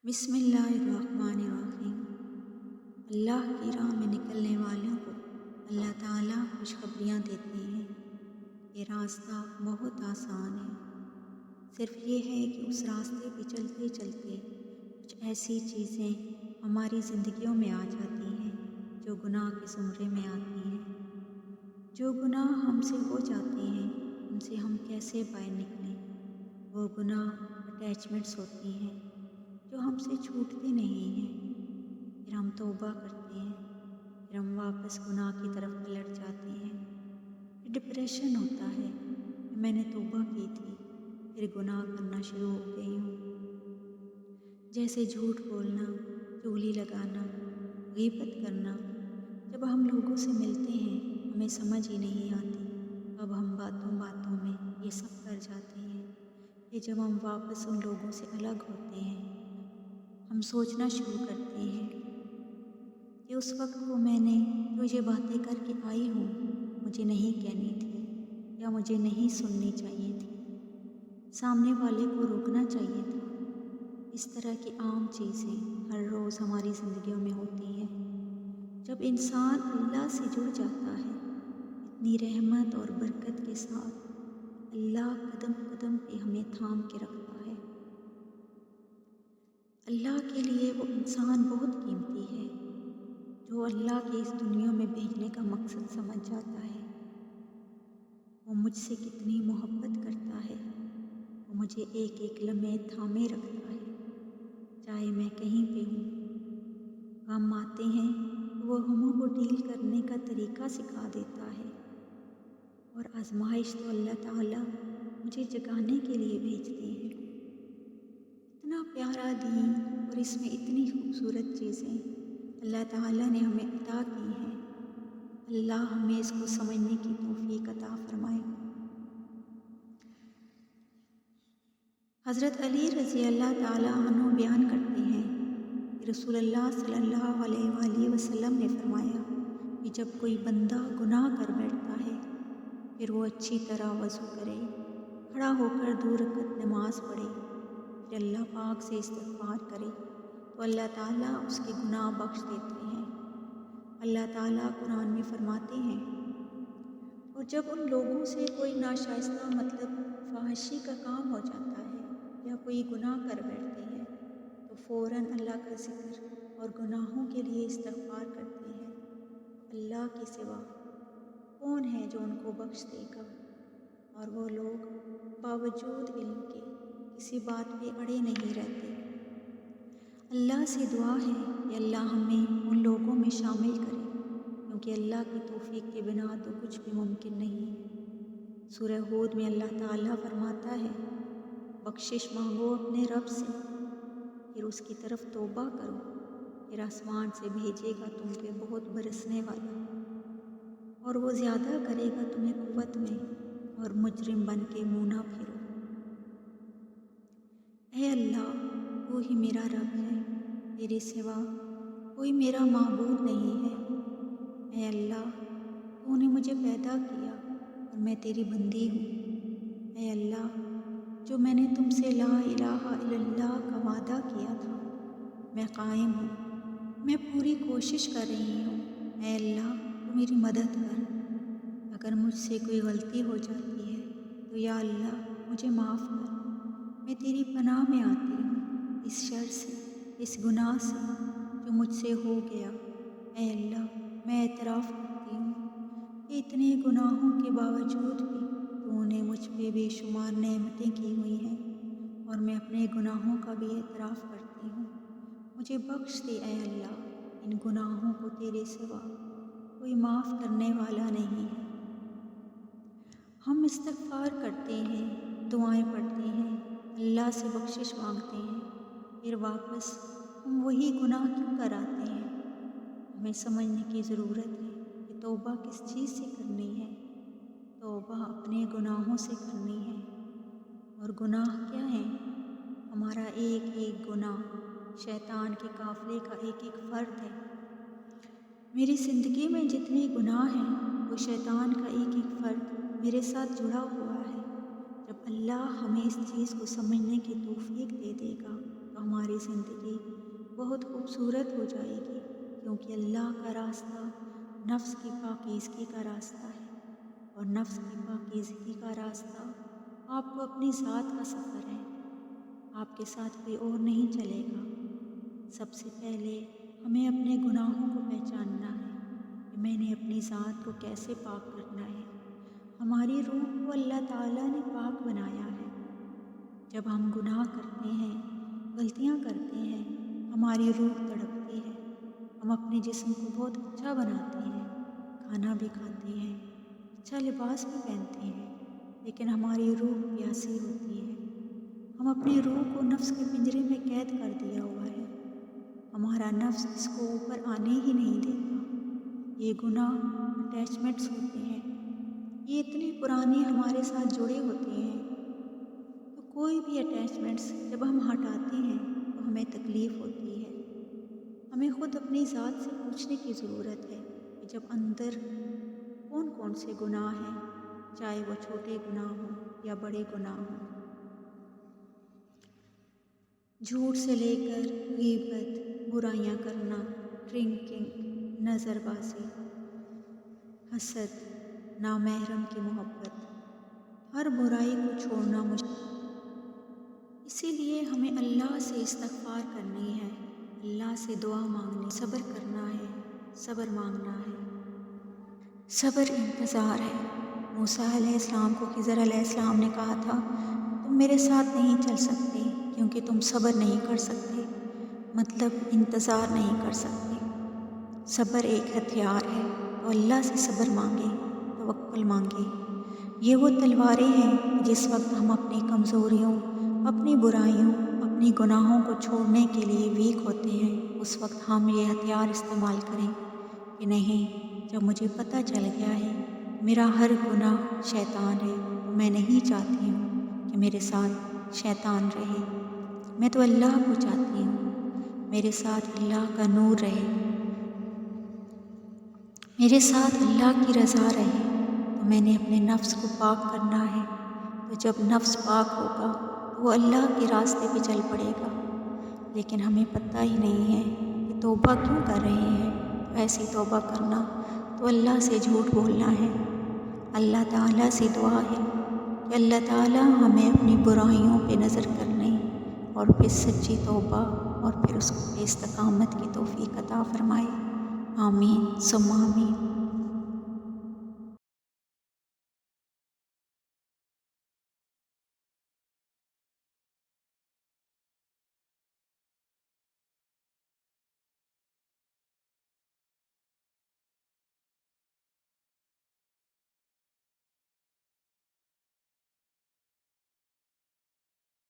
بسم اللہ الرحمن الرحیم۔ اللہ کی راہ میں نکلنے والوں کو اللہ تعالیٰ خوشخبریاں دیتے ہیں۔ یہ راستہ بہت آسان ہے، صرف یہ ہے کہ اس راستے پہ چلتے چلتے کچھ ایسی چیزیں ہماری زندگیوں میں آ جاتی ہیں جو گناہ کے زمرے میں آتی ہیں۔ جو گناہ ہم سے ہو جاتے ہیں ان سے ہم کیسے باہر نکلیں؟ وہ گناہ اٹیچمنٹس ہوتی ہیں جو ہم سے چھوٹتے نہیں ہیں۔ پھر ہم توبہ کرتے ہیں، پھر ہم واپس گناہ کی طرف پلٹ جاتے ہیں۔ پھر ڈپریشن ہوتا ہے کہ میں نے توبہ کی تھی پھر گناہ کرنا شروع ہو گئی ہوں، جیسے جھوٹ بولنا، چغلی لگانا، غیبت کرنا۔ جب ہم لوگوں سے ملتے ہیں ہمیں سمجھ ہی نہیں آتی، اب ہم باتوں باتوں میں یہ سب کر جاتے ہیں کہ جب ہم واپس ان لوگوں سے الگ ہوتے ہیں ہم سوچنا شروع کرتے ہیں کہ اس وقت کو میں نے جو یہ باتیں کر کے آئی ہوں مجھے نہیں کہنی تھی، یا مجھے نہیں سننی چاہیے تھی، سامنے والے کو روکنا چاہیے تھا۔ اس طرح کی عام چیزیں ہر روز ہماری زندگیوں میں ہوتی ہیں۔ جب انسان اللہ سے جڑ جاتا ہے اتنی رحمت اور برکت کے ساتھ، اللہ قدم قدم پہ ہمیں تھام کے رکھتا ہے۔ اللہ کے لیے وہ انسان بہت قیمتی ہے جو اللہ کے اس دنیا میں بھیجنے کا مقصد سمجھ جاتا ہے۔ وہ مجھ سے کتنی محبت کرتا ہے، وہ مجھے ایک ایک لمحے تھامے رکھتا ہے، چاہے میں کہیں پہ ہوں۔ غم آتے ہیں تو وہ غموں کو ڈیل کرنے کا طریقہ سکھا دیتا ہے، اور آزمائش تو اللہ تعالیٰ مجھے جگانے کے لیے بھیجتے ہیں۔ اتنا پیارا دین اور اس میں اتنی خوبصورت چیزیں اللہ تعالیٰ نے ہمیں عطا کی ہیں۔ اللہ ہمیں اس کو سمجھنے کی توفیق عطا فرمائے۔ حضرت علی رضی اللہ تعالیٰ عنہ بیان کرتے ہیں کہ رسول اللہ صلی اللہ علیہ وآلہ وسلم نے فرمایا کہ جب کوئی بندہ گناہ کر بیٹھتا ہے پھر وہ اچھی طرح وضو کرے، کھڑا ہو کر 2 رکعت نماز پڑھے، پھر اللہ پاک سے استغفار کرے تو اللہ تعالیٰ اس کے گناہ بخش دیتے ہیں۔ اللہ تعالیٰ قرآن میں فرماتے ہیں، اور جب ان لوگوں سے کوئی ناشائستہ مطلب فحاشی کا کام ہو جاتا ہے یا کوئی گناہ کر بیٹھتے ہیں تو فوراً اللہ کا ذکر اور گناہوں کے لیے استغفار کرتے ہیں۔ اللہ کے سوا کون ہے جو ان کو بخش دے گا؟ اور وہ لوگ باوجود علم کے کسی بات پہ اڑے نہیں رہتے۔ اللہ سے دعا ہے کہ اللہ ہمیں ان لوگوں میں شامل کرے، کیونکہ اللہ کی توفیق کے بنا تو کچھ بھی ممکن نہیں۔ سورہ ہود میں اللہ تعالیٰ فرماتا ہے، بخشش مانگو اپنے رب سے، پھر اس کی طرف توبہ کرو، پھر آسمان سے بھیجے گا تم پہ بہت برسنے والا، اور وہ زیادہ کرے گا تمہیں قوت میں، اور مجرم بن کے منہ نہ پھرو۔ اے اللہ، تو ہی میرا رب ہے، تیرے سوا کوئی میرا معبود نہیں ہے۔ اے اللہ، تو نے مجھے پیدا کیا اور میں تیری بندی ہوں۔ اے اللہ، جو میں نے تم سے لا الہ الا اللہ کا وعدہ کیا تھا میں قائم ہوں، میں پوری کوشش کر رہی ہوں۔ اے اللہ، تو میری مدد کر۔ اگر مجھ سے کوئی غلطی ہو جاتی ہے تو یا اللہ مجھے معاف کر، میں تیری پناہ میں آتی ہوں اس شر سے، اس گناہ سے جو مجھ سے ہو گیا۔ اے اللہ، میں اعتراف کرتی ہوں کہ اتنے گناہوں کے باوجود بھی تو نے مجھ پہ بے شمار نعمتیں کی ہوئی ہیں، اور میں اپنے گناہوں کا بھی اعتراف کرتی ہوں۔ مجھے بخش دے اے اللہ، ان گناہوں کو تیرے سوا کوئی معاف کرنے والا نہیں ہے۔ ہم استغفار کرتے ہیں، دعائیں پڑھتے ہیں، اللہ سے بخشش مانگتے ہیں، پھر واپس ہم وہی گناہ کیوں کراتے ہیں؟ ہمیں سمجھنے کی ضرورت ہے کہ توبہ کس چیز سے کرنی ہے۔ توبہ اپنے گناہوں سے کرنی ہے۔ اور گناہ کیا ہیں؟ ہمارا ایک ایک گناہ شیطان کے قافلے کا ایک ایک فرد ہے۔ میری زندگی میں جتنے گناہ ہیں وہ شیطان کا ایک ایک فرد میرے ساتھ جڑا ہوا ہے۔ جب اللہ ہمیں اس چیز کو سمجھنے کی توفیق دے دے گا تو ہماری زندگی بہت خوبصورت ہو جائے گی، کیونکہ اللہ کا راستہ نفس کی پاکیزگی کا راستہ ہے، اور نفس کی پاکیزگی کا راستہ آپ کو اپنی ذات کا سفر ہے، آپ کے ساتھ کوئی اور نہیں چلے گا۔ سب سے پہلے ہمیں اپنے گناہوں کو پہچاننا ہے کہ میں نے اپنی ذات کو کیسے پاک کرنا ہے۔ ہماری روح کو اللہ تعالیٰ نے پاک بنایا ہے۔ جب ہم گناہ کرتے ہیں، غلطیاں کرتے ہیں، ہماری روح تڑپتی ہے۔ ہم اپنے جسم کو بہت اچھا بناتے ہیں، کھانا بھی کھاتے ہیں، اچھا لباس بھی پہنتے ہیں، لیکن ہماری روح پیاسی ہوتی ہے۔ ہم اپنی روح کو نفس کے پنجرے میں قید کر دیا ہوا ہے۔ ہمارا نفس اس کو اوپر آنے ہی نہیں دیتا۔ یہ گناہ اٹیچمنٹس ہوتے ہیں، یہ اتنے پرانے ہمارے ساتھ جڑے ہوتے ہیں، تو کوئی بھی اٹیچمنٹس جب ہم ہٹاتے ہیں تو ہمیں تکلیف ہوتی ہے۔ ہمیں خود اپنی ذات سے پوچھنے کی ضرورت ہے کہ جب اندر کون کون سے گناہ ہیں، چاہے وہ چھوٹے گناہ ہوں یا بڑے گناہ ہوں۔ جھوٹ سے لے کر غیبت، برائیاں کرنا، ڈرنکنگ، نظر بازی، حسد، نامحرم کی محبت، ہر برائی کو چھوڑنا مشکل۔ اسی لیے ہمیں اللہ سے استغفار کرنی ہے، اللہ سے دعا مانگنی، صبر کرنا ہے، صبر مانگنا ہے۔ صبر انتظار ہے۔ موسیٰ علیہ السلام کو خضر علیہ السلام نے کہا تھا، تم میرے ساتھ نہیں چل سکتے کیونکہ تم صبر نہیں کر سکتے، مطلب انتظار نہیں کر سکتے۔ صبر ایک ہتھیار ہے، تو اللہ سے صبر مانگے، توکل مانگے۔ یہ وہ تلواریں ہیں کہ جس وقت ہم اپنی کمزوریوں، اپنی برائیوں، اپنی گناہوں کو چھوڑنے کے لیے ویک ہوتے ہیں، اس وقت ہم یہ ہتھیار استعمال کریں کہ نہیں، جب مجھے پتہ چل گیا ہے کہ میرا ہر گناہ شیطان ہے، تو میں نہیں چاہتی ہوں کہ میرے ساتھ شیطان رہے، میں تو اللہ کو چاہتی ہوں، میرے ساتھ اللہ کا نور رہے، میرے ساتھ اللہ کی رضا رہے۔ تو میں نے اپنے نفس کو پاک کرنا ہے۔ تو جب نفس پاک ہوگا تو وہ اللہ کے راستے پہ چل پڑے گا، لیکن ہمیں پتہ ہی نہیں ہے کہ توبہ کیوں کر رہے ہیں۔ تو ایسی توبہ کرنا تو اللہ سے جھوٹ بولنا ہے۔ اللہ تعالیٰ سے دعا ہے کہ اللہ تعالیٰ ہمیں اپنی برائیوں پہ نظر کرنے اور پھر سچی توبہ اور پھر اس کو استقامت کی توفیق عطا فرمائے۔ آمین ثم آمین۔